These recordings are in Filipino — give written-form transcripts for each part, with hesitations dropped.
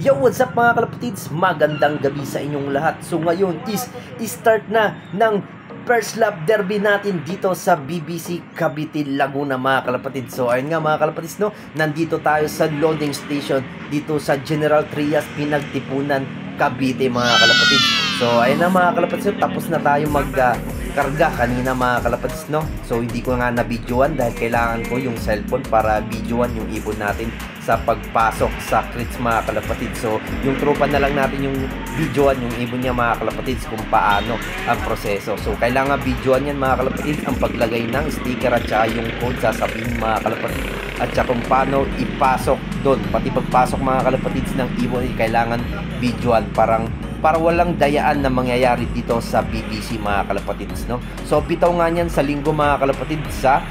Yo, what's up mga kalapatids? Magandang gabi sa inyong lahat. So ngayon is start na ng first lap derby natin dito sa BBC Cavite, Laguna mga kalapatids. So ayun nga mga kalapatids, no, nandito tayo sa loading station dito sa General Trias, Pinagtipunan, Cavite mga kalapatids. So ayun na mga kalapatids, tapos na tayo magkarga kanina mga kalapatids, no. So hindi ko nga na-videoan dahil kailangan ko yung cellphone para videoan yung ibon natin sa pagpasok sa crates mga kalapatids. So yung tropa na lang natin yung videoan yung ibon niya mga kalapatids kung paano ang proseso. So kailangan videoan yan mga kalapatids, ang paglagay ng sticker at saka yung code sasabihin mga kalapatids, at saka kung paano ipasok doon. Pati pagpasok mga kalapatids ng ibon kailangan videoan para walang dayaan na mangyayari dito sa BBC mga kalapatids, no. So bitaw nga niyan sa linggo mga kalapatids sa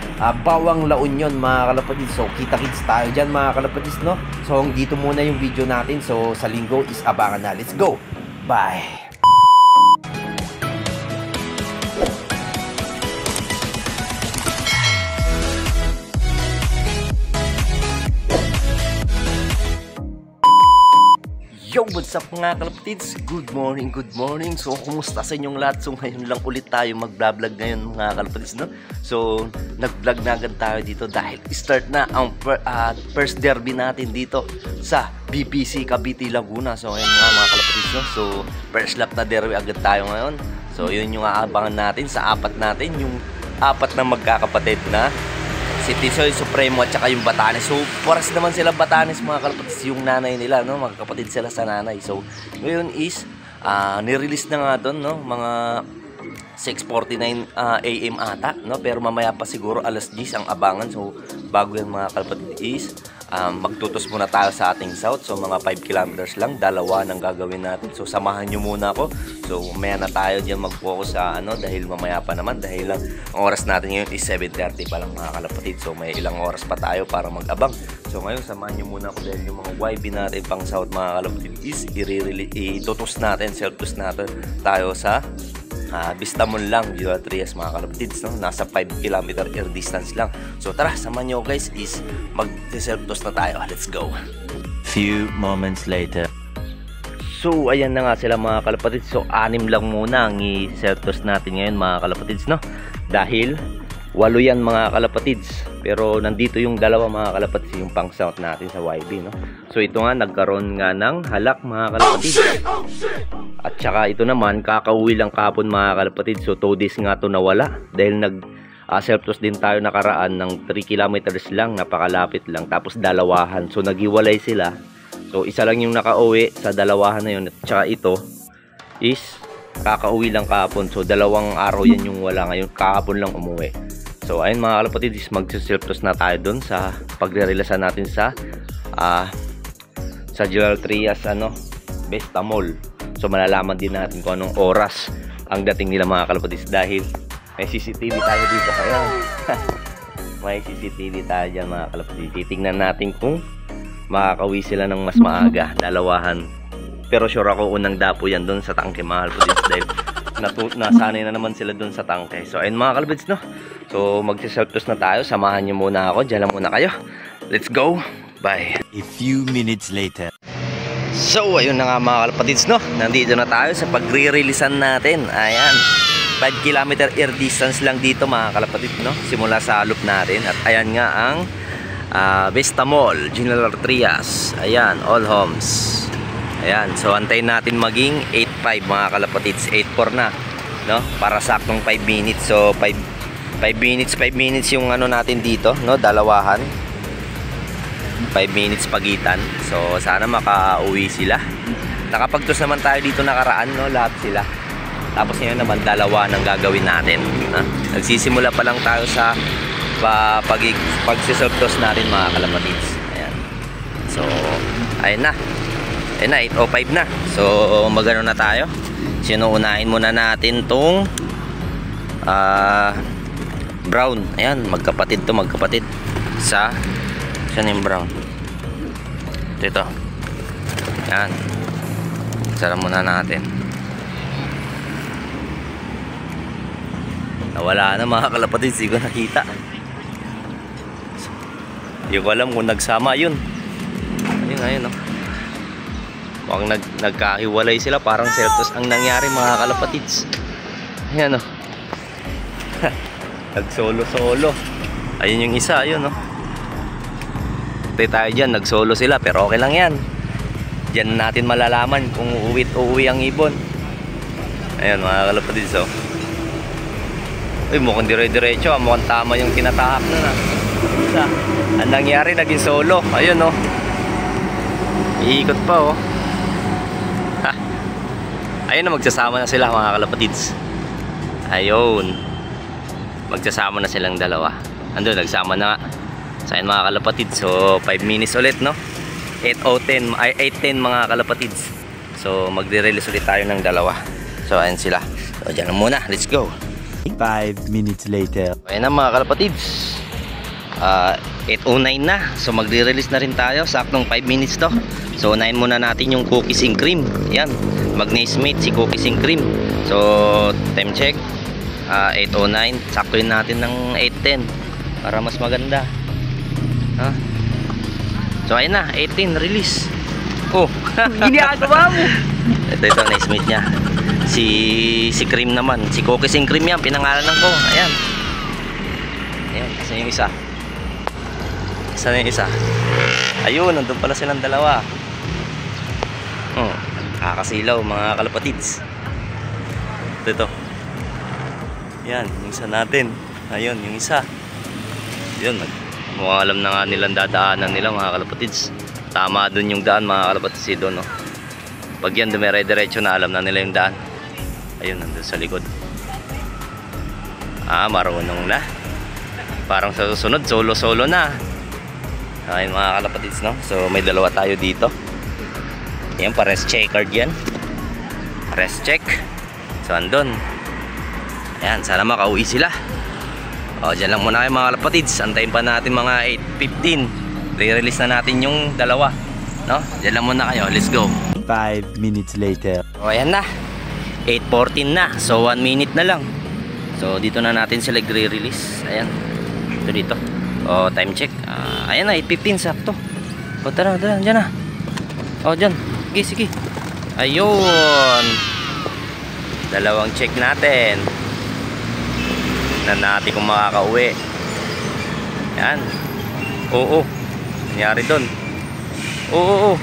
Bawang La Union mga kalapatids. So kita-kits tayo dyan mga kalapatids, no. So dito muna yung video natin. So sa linggo is abangan na. Let's go! Bye! Yo, what's up mga kalapatids? Good morning, good morning. So, kumusta sa inyong lahat? So, ngayon lang ulit tayo mag-vlog ngayon mga kalapatids, no? So, nag-vlog na agad tayo dito dahil start na ang first derby natin dito sa BBC Cavite, Laguna. So, ngayon mga kalapatids, no? So, first lap na derby agad tayo ngayon. So, yun yung aabangan natin sa apat natin, yung apat na magkakapatid na si Tisoy Supremo at saka yung Batanes. So, paras naman sila Batanes mga kalapatids, yung nanay nila, no? Magkapatid sila sa nanay. So, ngayon is nirelease na nga doon, no? Mga 6:49 AM ata, no? Pero mamaya pa siguro alas 10 ang abangan. So, bago yan mga kalapatids is magtutos muna tayo sa ating south. So, mga 5 kilometers lang, dalawa nang gagawin natin. So, samahan nyo muna ako. So, mamaya na tayo dyan mag-focus sa dahil mamaya pa naman, dahil lang ang oras natin ngayon is 7:30 pa lang mga kalapatid. So, may ilang oras pa tayo para mag-abang. So, ngayon, samahan nyo muna ako dahil yung mga YB natin pang south mga kalapatid is itutos natin, self-tus natin tayo sa Bistamon lang, General Trias mga kalapatids, no? Nasa 5 km air distance lang. So tara, samahan nyo guys, is mag-self-toss na tayo. Let's go! Few moments later. So ayan na nga sila mga kalapatids. So 6 lang muna ang i-self-toss natin ngayon mga kalapatids, no? Dahil 8 yan mga kalapatids. Pero nandito yung dalawa mga kalapatids, yung pang south natin sa YB, no? So ito nga, nagkaroon nga ng halak mga kalapatids. At saka ito naman, kakauwi lang kapon mga kalapatids. So 2 days nga to nawala dahil self-toss din tayo nakaraan ng 3 kilometers lang, napakalapit lang, tapos dalawahan. So naghiwalay sila. So isa lang yung nakauwi sa dalawahan na yun. At saka ito is kakauwi lang kapon. So 2 araw yan yung wala, ngayon kahapon lang umuwi. So ayun mga kalapatids, mag-self-toss na tayo dun sa pagre-relasan natin sa General Trias Besta Mall. So malalaman din natin kung anong oras ang dating nila mga kalapatids dahil may CCTV tayo dito kaya. May CCTV tayo dyan mga kalapatids. Titingnan natin kung makakauwi sila ng mas maaga, dalawahan. Pero sure ako unang dapo yan doon sa tangke mga kalapatids dahil nasanay na naman sila doon sa tangke. So ayun mga kalapatids, no? So magsi-self-toss na tayo. Samahan nyo muna ako. Diyan lang muna kayo. Let's go. Bye. A few minutes later. So ayun na nga mga kalapatids, no? Nandito na tayo sa pagre-releasean natin. Ayan, 5 km air distance lang dito mga kalapatids, no? Simula sa loop natin. At ayan nga ang Besta Mall, General Trias. Ayan, all homes. Ayan, so antayin natin maging 8:05 mga kalapatids. 8:04 na, no? Para saktong 5 minutes. So 5 minutes yung natin dito, no? Dalawahan. 5 minutes pagitan. So sana makauwi sila. Nakapagtos naman tayo dito nakaraan, no? Lahat sila. Tapos ngayon naman dalawa nang gagawin natin, ha? Nagsisimula pa lang tayo sa pagsiself-toss natin mga kalapatids. Ayan. So ayun na. Ayun na, 8:05 na. So magano na tayo. Sinuunahin muna natin tong brown. Ayan, magkapatid to, magkapatid. Saan yung brown? Ito. Yan. Sara muna natin. Nawala na mga kalapatids. Hindi ko nakita. Hindi ko alam kung nagsama yun. Ayun, ayun, no? Mukhang nagkahiwalay sila, parang seltos ang nangyari mga kalapatids. Ayan o. Nag-solo-solo. Ayun yung isa, ayun o. Tayo tayo dyan, nag-solo sila, pero okay lang yan. Diyan natin malalaman kung uuwi ang ibon. Ayan mga kalapatids o. Uy, mukhang dire-diretso, mukhang tama yung tinatahak na na. Isa. Ang nangyari, naging solo. Ayun o. Iikot pa o. Ha. Ayun na, magsasama na sila mga kalapatids. Ayun. Magsasama na silang dalawa. Andun, nagsama na nga. So ayun mga kalapatids. So 5 minutes ulit, no? 8:10 mga kalapatids. So magre-release ulit tayo ng dalawa. So ayun sila. So dyan na muna, let's go. 5 minutes later. Ayan na mga kalapatids. 8:09 na. So magre-release na rin tayo. Saktong 5 minutes to. So unahin muna natin yung cookies and cream. Yan. Mag-naismate si cookies and cream. So time check. 8:09. Saktuin natin ng 8:10 para mas maganda. Ha? So ayun na, 18 release. Oh, ginagawa mo. Ito naismate niya. Si Cream naman, si Cookies and Cream yan, pinangalanan ko. Ayan. Ayan, isa yung isa. Isa na yung isa. Ayun, nandun pala silang dalawa. Kakasilaw mga kalapatids. Ito. Yan, yung isa natin. Ayun, yung isa. Yun, mukhang alam na nga nilang dadaanan nila mga kalapatids. Tama dun yung daan mga kalapatids doon, no? Pag yan dumere-diretso na, alam na nila yung daan. Ayun, nandun sa likod. Marunong na. Parang sa susunod, solo-solo na. Ayun mga kalapatids, no? So may dalawa tayo dito. Ayan, pares checkered yan. Pares check. So andun. Ayan, sana makauwi sila. O, dyan lang muna kayo mga kalapatids. Antayin pa natin mga 8:15. Re-release na natin yung dalawa, no? Dyan lang muna kayo, let's go. 5 minutes later. O ayan na, 8:14 na. So 1 minute na lang. So dito na natin sila i-release. Ayan, ito dito. O time check. Ayan na, 8:15 sakto. O tara, dyan na. O dyan, sige. Ayun, dalawang check natin na natin kung makakauwi. Ayan. Oo, nangyari doon. Oo.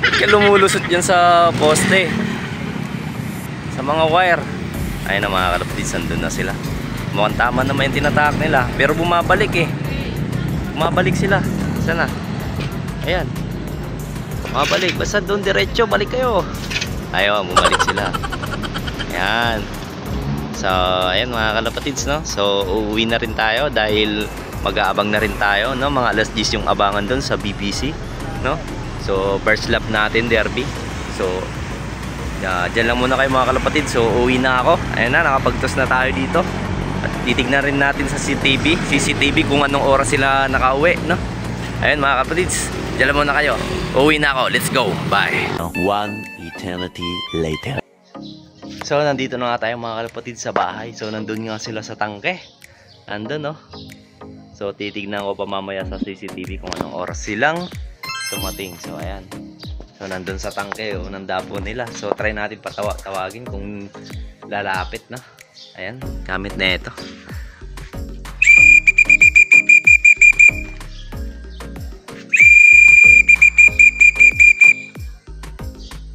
Kaya lumulusot dyan sa poste, sa mga wire. Ayun na mga kalapatids, nandun na sila. Mukhang tama naman yung tinatahak nila, pero bumabalik eh. Bumabalik sila. Sana? Ayan, bumabalik. Basta doon diretso, balik kayo. Ayun, bumalik sila. Ayan. So ayan mga kalapatids, no? So uuwi na rin tayo dahil mag-aabang na rin tayo, no? Mga alas 10 yung abangan doon sa BBC, no? So first lap natin, derby. So dyan lang muna kayo mga kalapatid. So uwi na ako. Ayan na, nakapagtos na tayo dito. At titignan rin natin sa CCTV kung anong oras sila nakauwi, no? Ayan mga kalapatids, dyan lang muna kayo. Uwi na ako, let's go, bye. 1 eternity later. So nandito na nga tayo mga kalapatid sa bahay. So nandun nga sila sa tangke. Andun, no? So titignan ko pa mamaya sa CCTV kung anong oras silang tumating. So ayan. So nandun sa tangke, unang dapo nila. So try natin tawagin kung lalapit, no? Ayan, gamit na ito.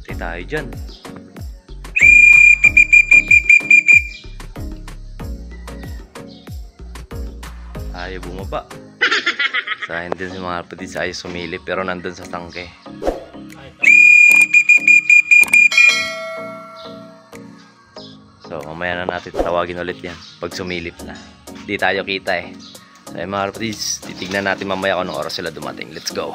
Try tayo dyan. Ayaw bumaba. Sa akin din si mga kapatid ayaw sumilip, pero nandun sa tangke. So mamaya na natin tawagin ulit yan pag sumilip na. Hindi tayo kita eh. So mga kapatid, titignan natin mamaya kung anong oras sila dumating. Let's go.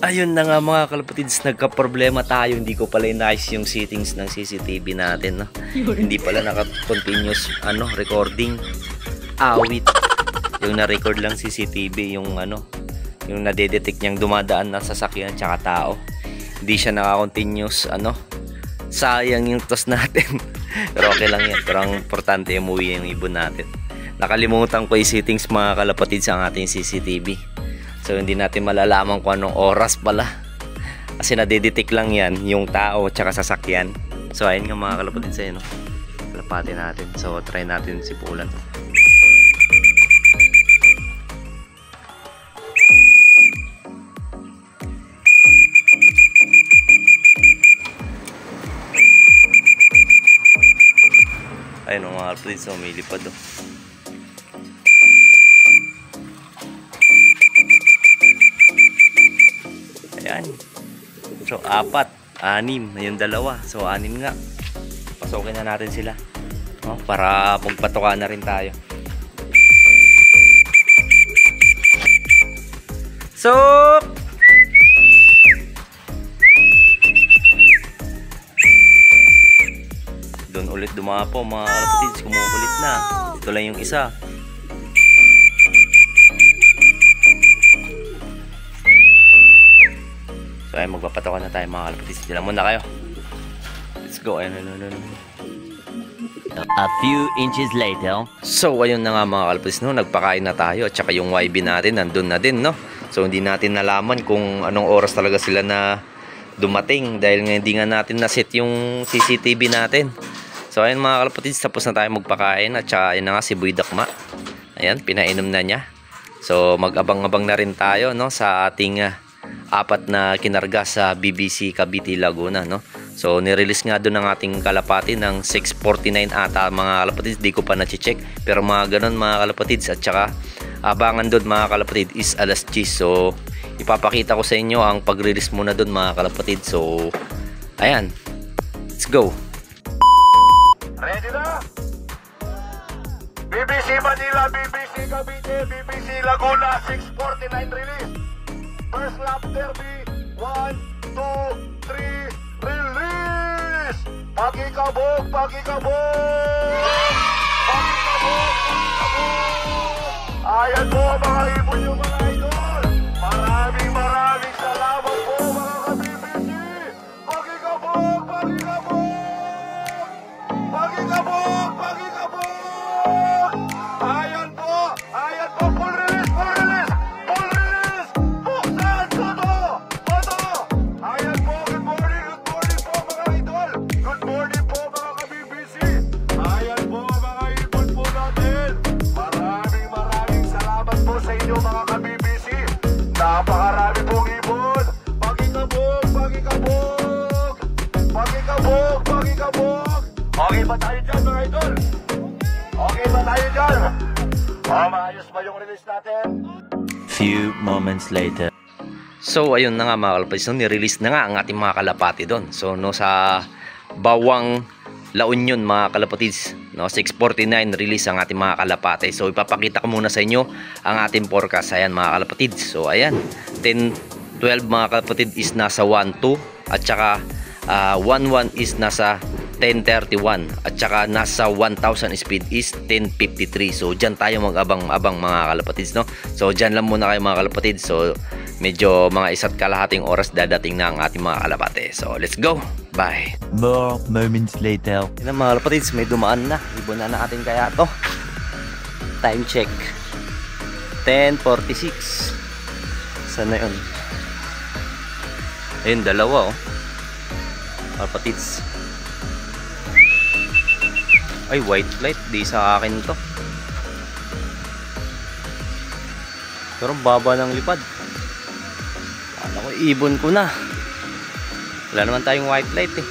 Ayun na nga mga kalapatids, nagka-problema tayo. Hindi ko pala inayos yung settings ng CCTV natin, no? Hindi pala naka-continuous recording. Awit. Yung na-record lang CCTV, yung yung nadedetect niyang dumadaan na sasakyan tsaka tao. Hindi siya naka-continuous, sayang yung toss natin. Pero okay lang yan. Pero ang importante, umuwi yung ibon natin. Nakalimutan ko yung settings mga kalapatids sa ating CCTV. So hindi natin malalaman kung anong oras pala Kasi nadidetect lang yan yung tao tsaka sasakyan. So ayun nga mga kalapatid sa'yo, no? Kalapatin natin. So try natin sipulan. Ayun mga kalapatid, so may lipad, oh. Ayan. So, 4, 6, yung 2. So, 6 nga. Pasukin na natin sila. Oh, para magpatuka na rin tayo. So, doon ulit dumapo mga kalapatids. Kumukulit na. Ito lang yung isa. So ay magpapatawa na tayo mga kalapatids. Diyan muna kayo. Let's go. Ayun. A few inches later. So ayun na nga mga kalapatids, no? Nagpakain na tayo. At saka yung YB natin nandun na din, no? So hindi natin nalaman kung anong oras talaga sila na dumating. Dahil nga hindi nga natin naset yung CCTV natin. So ayun mga kalapatids, tapos na tayo magpakain. At saka ayun na nga si Boy Dakma. Ayan, pinainom na niya. So mag-abang-abang na rin tayo, no? Sa ating 4 na kinarga sa BBC Cavite Laguna, no? So nirelease nga doon ng ating kalapati ng 6:49 ata mga kalapatids, di ko pa na-check, pero mga ganun mga kalapatids. At saka abangan doon mga kalapatid is alas 10. So ipapakita ko sa inyo ang pag-release muna doon mga kalapatid. So ayan, let's go. Ready na? BBC Manila, BBC Cavite, BBC Laguna, 6:49 release. First lap derby, 1, 2, 3, release! Pagikabog! Pagikabog! Pagikabog! Pagikabog! Ayan po mga ibon yung mga idol! Maraming salamat po mga ka-BBC! Pagikabog! Pagikabog! Pagikabog! Pagikabog! Ayan po! Ayan po! Full release! Full release! Full release! Buksan! Soto! Soto! Ayan po! Good morning! Good morning po mga idol! Good morning po mga ka-BBC! Ayan po mga ibon po natin! Maraming salamat po sa inyo mga ka-BBC! Napakarami pong ibon! Pagikabog! Pagikabog! Pagikabog! Pagikabog! Okay ba tayo dyan mga idol? Okay ba tayo dyan? Maayos ba yung release natin? Few moments later. So ayun na nga mga kalapatids, no? Nirelease na nga ang ating mga kalapati doon. So no, sa Bawang La Union mga kalapatids, no, 6:49 release ang ating mga kalapati. So ipapakita ko muna sa inyo ang ating forecast. Ayan mga kalapatids. So ayan, 10-12 mga kalapatid is nasa 1-2 at saka 1-1 is nasa 10:31 at saka nasa 1,000 speed is 10:53. So dyan tayo mag-abang-abang mga kalapatids, no? So dyan lang muna kayo mga kalapatids. So medyo mga 1.5 oras dadating na ang ating mga kalapate. So let's go, bye. More moments later. Yan ang mga kalapatids, may dumaan na. Ibon na natin kaya to. Time check 10:46. Saan na yun? Ayun, dalawa oh kalapatids. Ay, white flight, di sa akin to. Pero baba ng lipad. Kala ko ibon ko na. Wala naman tayong white flight eh.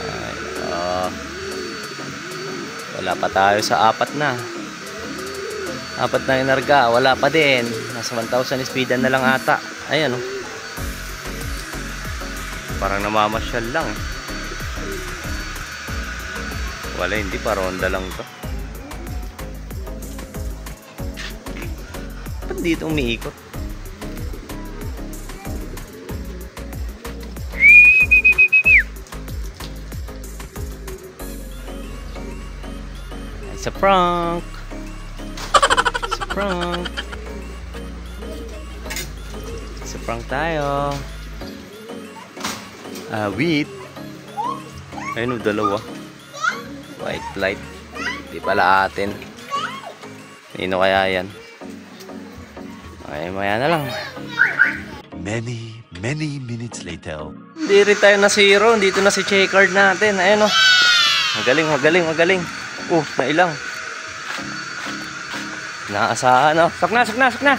Ay, wala pa tayo sa 4 na. 4 na inarga, wala pa din. Nasa 1,000 speedan na lang ata. Ayan oh. Parang namamasyal lang. Wala, hindi pa, ronda lang to. Ba't dito umiikot? It's a prank. It's a prank. It's a prank tayo. Wait. Ayun o, dalawa. White light. Di pala atin. Nino kaya yan? Ay, maya na lang. Many minutes later. Hindi rin tayo na zero. Dito na si checkered natin. Ayan o. Magaling, magaling, magaling. Nailang. Naasahan o. Sok na, sok na, sok na.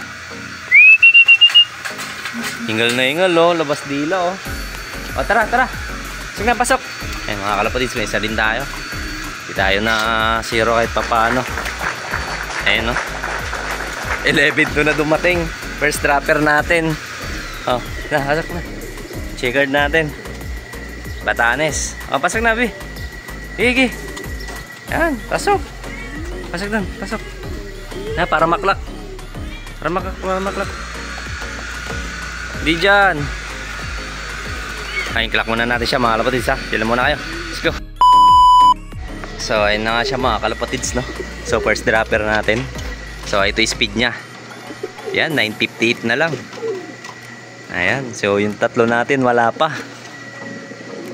Hingal na hingal o. Labas dila o. Tara, tara. Sok na, pasok. Ayan mga kalapatids, may isa din tayo. Hindi tayo na zero kahit papaano. Ayan o. 11 na dumating. First dropper natin. Pasok na. Checkered natin. Batanes. Pasok na, Bi. Sige. Yan, pasok. Pasok doon, pasok. Para maklak. Para maklak. Di dyan. Ay, klak muna natin siya mga kalapatids ha. Dila muna kayo. Let's go. So, ayun na nga siya mga kalapatids, no? So, first dropper natin. So, ito yung speed niya. Yan, 958 na lang. Ayan. So, yung tatlo natin, wala pa.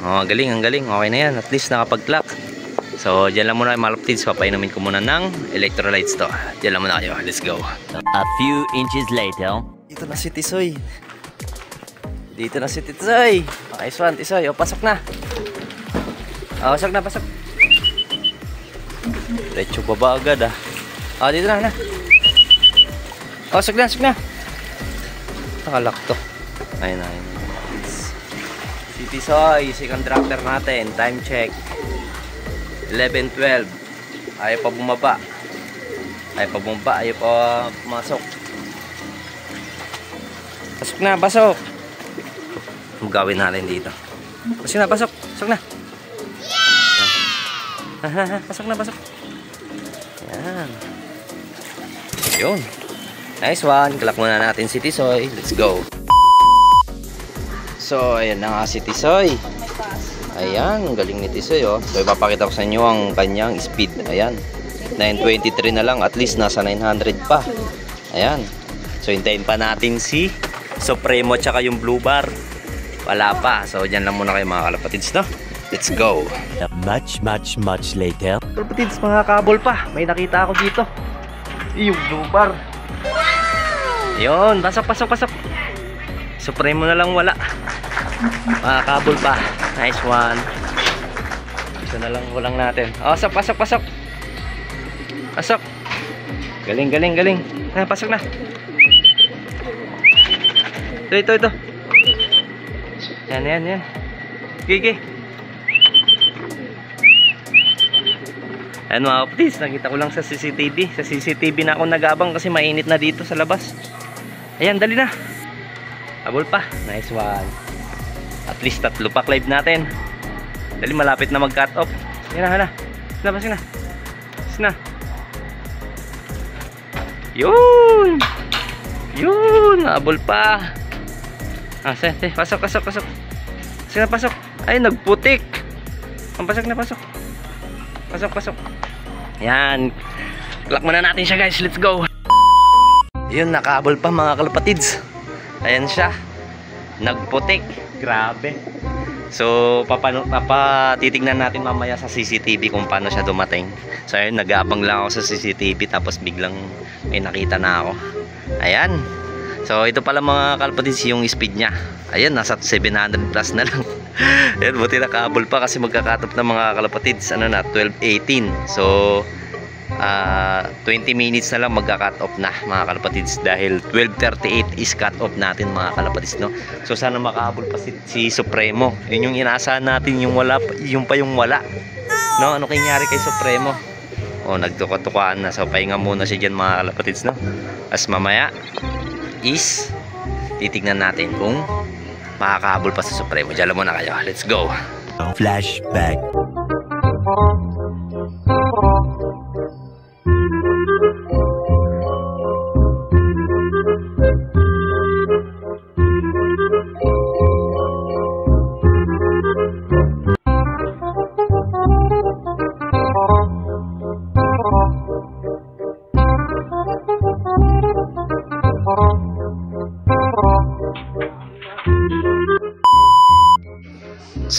Ang galing, ang galing. Okay na yan. At least nakapag-clock. So, dyan lang muna kayo mga kalapatids. Papainumin ko muna ng electrolytes to. Dyan lang muna kayo. Let's go. A few inches later. Dito na si Tisoy. Dito na si Tisoy. Okay, Swan, Tisoy. Pasok na. Pasok na, pasok. Diretso baba agad dito na. Pasok na, pasok na. Nakalak to. Ayun. Si Tisoy, second dropper natin. Time check. 11:12. Ayaw pa bumaba. Ayaw pa pumasok. Pasok na, pasok. Ang gawin natin dito. Pasok na, pasok. Pasok na. Pasok na, pasok. Yan. Yun. Nice one. Kalak muna natin si Tisoy. Let's go. So, ayan na nga si Tisoy. Ayan, ang galing ni Tisoy oh. So, ipapakita ko sa inyo ang kanyang speed. Ayan. 923 na lang. At least nasa 900 pa. Ayan. So, hintayin pa natin si Supremo tsaka yung blue bar. Wala pa. So, dyan lang muna kayo mga kalapatids, no? Let's go. Much later. Kalapatids, mga kabol pa. May nakita ako dito. Yung blue bar. Yun. Pasok. Supremo na lang wala. Mga kabol pa. Nice one. Isa na lang walang natin. Pasok. Pasok. Galing. Pasok na. Ito. Yan. Gigi. Ayan mga kapatid, nakita ko lang sa CCTV. Sa CCTV na ako nag-abang kasi mainit na dito sa labas. Ayan, dali na. Abol pa. Nice one. At least 3 pack live natin. Dali, malapit na mag-cut off. Yan na. Labas na. Yun. Abol pa. Pasok. Pasok. Ay, nagputik. Pasok. Yan. Clock muna natin siya guys. Let's go. Yun, nakaabol pa mga kalapatids. Ayan siya. Nagputik. Grabe. So, titignan natin mamaya sa CCTV kung paano siya dumating. So, ayun, nag-aabang lang ako sa CCTV tapos biglang may nakita na ako. Ayan. So, ito pala mga kalapatids yung speed niya. Ayan, nasa 700 plus na lang. Ayan, buti nakahabol pa kasi magkakatop na mga kalapatids. 12:18. So, 20 minutes na lang magka-cut off na mga kalapatids dahil 12:38 is cut off natin mga kalapatids, no? So, sana makahabol pa si Supremo. Yun yung inaasahan natin, yung wala, yung wala. No, ano kanyari kay Supremo? Nagtuka-tukaan na. So, pahinga muna siya dyan mga kalapatids, no? As mamaya is titignan natin kung makakahabol pa sa Supremo. Diyan muna kayo. Let's go. Flashback.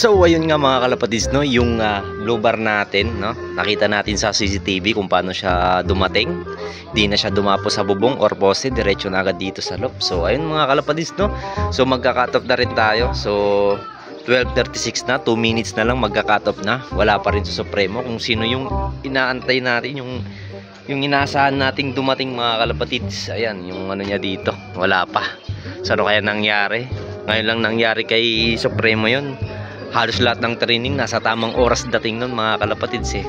So ayun nga mga kalapatids, no, yung blue bar natin, no, nakita natin sa CCTV kung paano siya dumating. Hindi na siya dumapo sa bubong or poste, diretso na agad dito sa loop. So ayun mga kalapatids, no, so magka-cut off na rin tayo. So 12:36 na, 2 minutes na lang magka-cut off na. Wala pa rin sa Supremo. Kung sino yung inaantay natin, yung inaasahan nating dumating mga kalapatids. Ayan, yung ano niya dito, wala pa. So ano kaya nangyari? Ngayon lang nangyari kay Supremo yun. Halos lahat ng training nasa tamang oras dating nun mga kalapatids eh,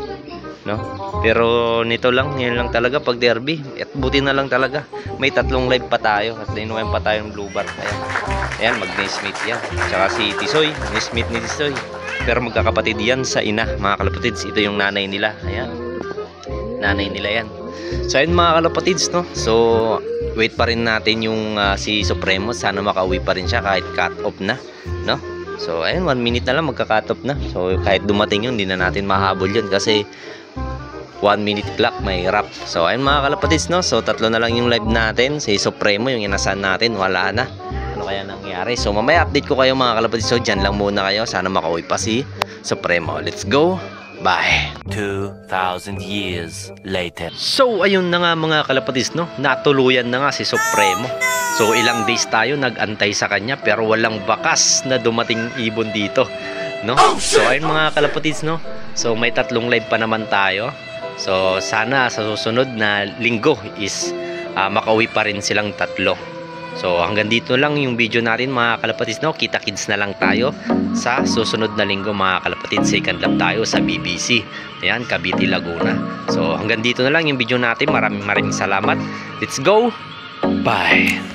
no? Pero nito lang, ngayon lang talaga pag derby. At buti na lang talaga may 3 live pa tayo at linuwain pa tayong blue bar. Ayan, mag-Naismith yan. Tsaka si Tisoy, Naismith ni Tisoy. Pero magkakapatid yan sa ina mga kalapatids. Ito yung nanay nila. Ayan, nanay nila yan. So ayun mga kalapatids, no, so wait pa rin natin yung si Supremo. Sana makauwi pa rin siya kahit cut off na, no? So ayun, 1 minute na lang magka-cut off na. So kahit dumating yun, hindi na natin mahabol yun kasi 1 minute clock may wrap. So ayun mga kalapatids, no, so 3 na lang yung live natin. Si Supremo yung inasahan natin, wala na. Ano kaya nangyari? So mamaya update ko kayo mga kalapatids. So dyan lang muna kayo, sana makauwi pa si Supremo. Let's go, bye. 2,000 years later. So ayun na nga mga kalapatids, no, natuluyan na nga si Supremo. So ilang days tayo nag-antay sa kanya pero walang bakas na dumating ibon dito, no? So ayun mga kalapatids, no, so may 3 live pa naman tayo. So sana sa susunod na linggo is makauwi pa rin silang 3. So hanggang dito lang yung video natin mga kalapatids, no. Kita-kits na lang tayo sa susunod na linggo mga kalapatids. Second lap tayo sa BBC. Ayan, Cavite, Laguna. So hanggang dito na lang yung video natin. Maraming salamat. Let's go. Bye.